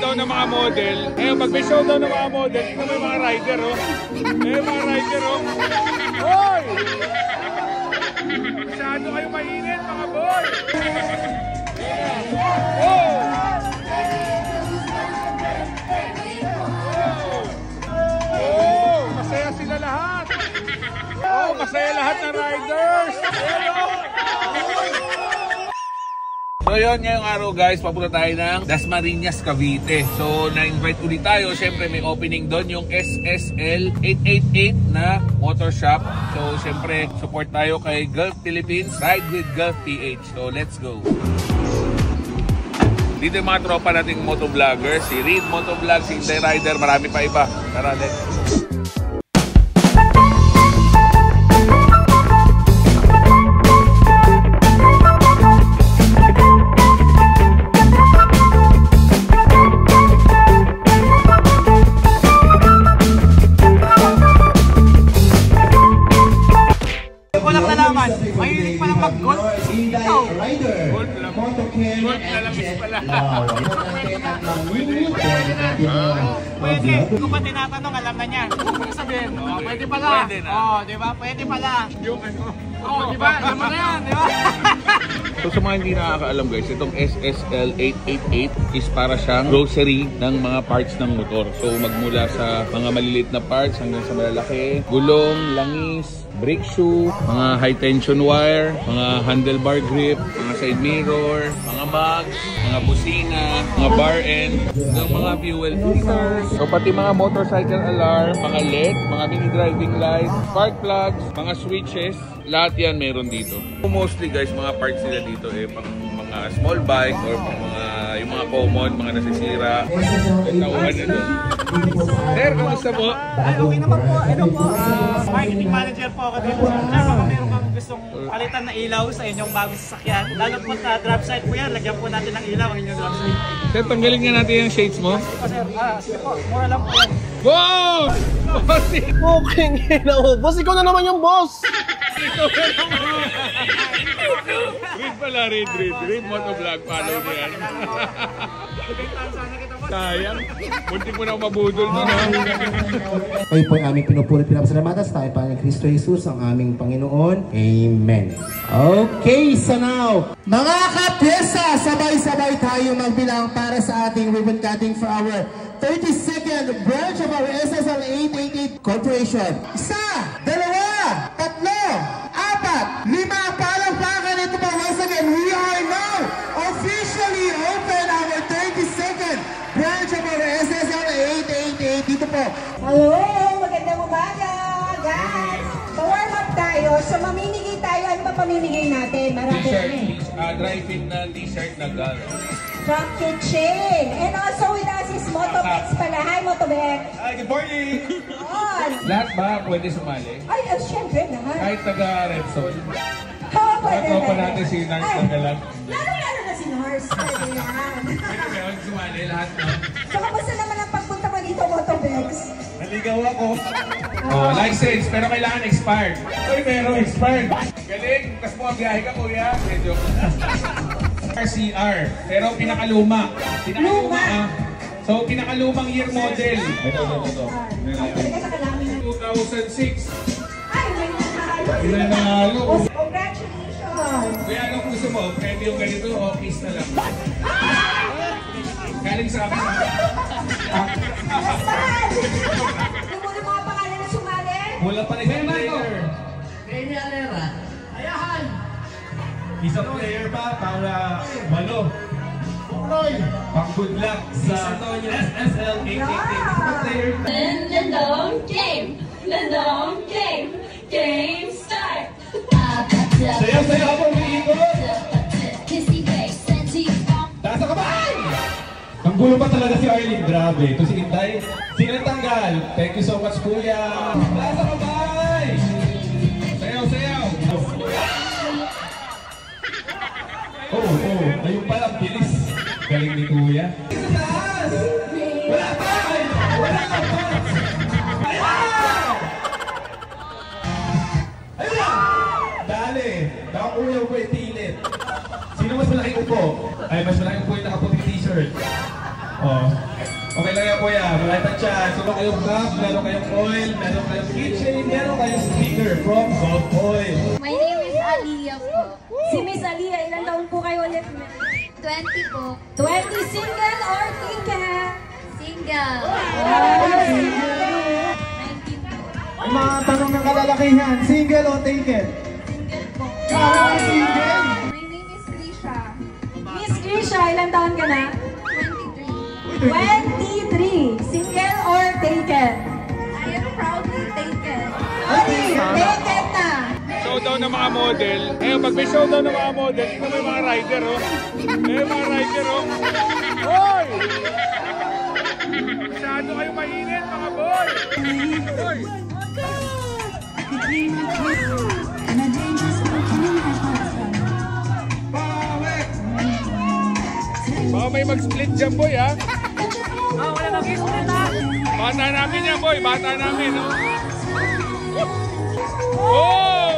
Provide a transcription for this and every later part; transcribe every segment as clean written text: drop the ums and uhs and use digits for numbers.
showdown ng mga model. Ngayon, pag may showdown ng mga model, tingnan mo yung mga rider, oh. Mga rider, oh. Hoy! Masyado kayo mainit, mga boy! Oh! Oh! Masaya sila lahat! Oh! Masaya lahat ng riders! So yun, ngayong araw guys, papunta tayo ng Dasmariñas, Cavite. So na-invite ulit tayo, syempre may opening doon yung SSL 888 na motor shop. So syempre support tayo kay Gulf Philippines, Ride with Gulf PH. So let's go. Dito yung mga tropa nating motovlogger, si Reed Motovlog, si Inday Rider, marami pa iba. Tara, let's go. Mahilig pa lang mag-golf. Ikaw. Golf lang. Golf na lang pala. Pwede. Kung pa tinatanong, alam na niya. Kung sabihin, pwede pala. Oo, di ba? Pwede pala. Yung ano. Oo, di ba? Alam mo na yan, di ba? So sa mga hindi nakakaalam guys, itong SSL 888 is para siyang grocery ng mga parts ng motor. So magmula sa mga maliliit na parts hanggang sa malalaki, gulong, langis, brake shoe, mga high tension wire, mga handlebar grip, mga side mirror, mga mags, mga busina, mga bar end, ng mga fuel filters. So pati mga motorcycle alarm, mga LED, mga mini driving lights, spark plugs, mga switches, lahat yan meron dito. Mostly guys, mga parts nila dito pang mga small bike or pang mga yung mga common, mga nasisira. Kauhan na doon. Sir, kamusta po? Ay, okay naman po. Ano po, marketing manager po ako dito. Sir, baka meron kang gustong palitan na ilaw sa inyong bagong sasakyan. Lalo po sa drop side po yan, lagyan po natin ng ilaw ang inyong drop side. Sir, tanggalin nga natin yung shades mo. Sir, sige po, mura lang po yan. Boss! Bossy! Okay, boss, ikaw na naman yung boss! Reed pala, Reed Motovlog, follow mo yan. Sayang, muntik mo na ako mabudol doon, ha? Kayo po ay aming pinupulit pinapasalamatan sa tayo pa ng Kristo Jesus, ang aming Panginoon. Amen. Okay, so now, mga kapyesa, sabay-sabay tayo magbilang para sa ating ribbon cutting for our 32nd branch of our SSL 888 Corporation. 1, 2, 3, 4, 5, palakpakan. Ito po, once again, we are now officially open our 32nd branch of our SSL 888. Dito po. Hello! Magandang umaga, guys! Pa-warm up tayo. So, mamimigay tayo. Ano ba pamimigay natin? Marami T-shirt, na dry fit na t-shirt na gal. Truck kitchen. And also with us is Motobex pala. Hi, Motobex! Hi, good morning! On! Lahat ba pwede sumali? Ay, syempre naman. Kahit taga-Repsol. Pwede. Tropa natin si Nars Tagalan. Lalo na si Nars. Pwede yan. Pwede ba yun sumali lahat na? So, kamusta naman ang pagpunta mo dito, Motobex? Naligaw ako. Oh, license, pero kailangan expired. Uy, meron expired. Galing, tas mo biyahe ka kuya. Medyo. RCR, pero pinakaluma. Pinakaluma ah. So, pinakalumang year model. Ito. Teka, sa kalamin na. 2006. Ay, may nanalo. Pinanalo. Congratulations! Kaya anong gusto mo? Pwede yung ganito o kiss na lang? Galing sa akin. Yes, man! Yung muna mga pangalan na sumali? Mula pa rin yung player. Remy Alera. Ayahan! Isang player pa para malo. Roy! Pang good luck sa SSL 888. Player. Lindong game! Lindong game! Game start! Sayaw habang umiikot. Kissy face and deep Taas ang kamay! Ang gulo pa talaga si Arlene. Grabe. Ito si Inday. Sino tanggal? Thank you so much, kuya. Taas ang kamay! Sayaw! Oh. Ayun pala, bilis. Galing ni kuya. Taas! Wala pa! Wala ka pa! Dali! Baka kuya ko yung tilit. Sino mas malaking upo? Ay, mas malaking upo yung nakaputing t-shirt. Oh. Okay lang yan, kuya. Wala tayong chance. Meron kayong back, meron kayong oil, meron kayong keychain, meron kayong sticker from Gold Oil. My name is Aliyah po. Si Miss Aliyah, ilang taon po kayo ulit? 20 po. 20, single or ticket? Single. 19 po. Ang mga tanong ng kalalakihan, single o taken? Single po. Single! My name is Trisha. Miss Trisha, ilang taon ka na? 23. 23, single or taken? I am proudly taken. Okay, taken na. Showdown ng mga model. Ngayon, pag may showdown ng mga model, tingnan mo yung mga rider, oh. Yung mga rider, oh. Hoy! Masyado kayo mainit, mga boy! Hoy! Baka may mag-split dyan, boy, ha? Wala mag-split ha. Bata namin yan, boy. Bata namin, no? Oh!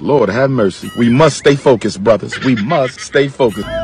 Lord have mercy. We must stay focused, brothers. We must stay focused.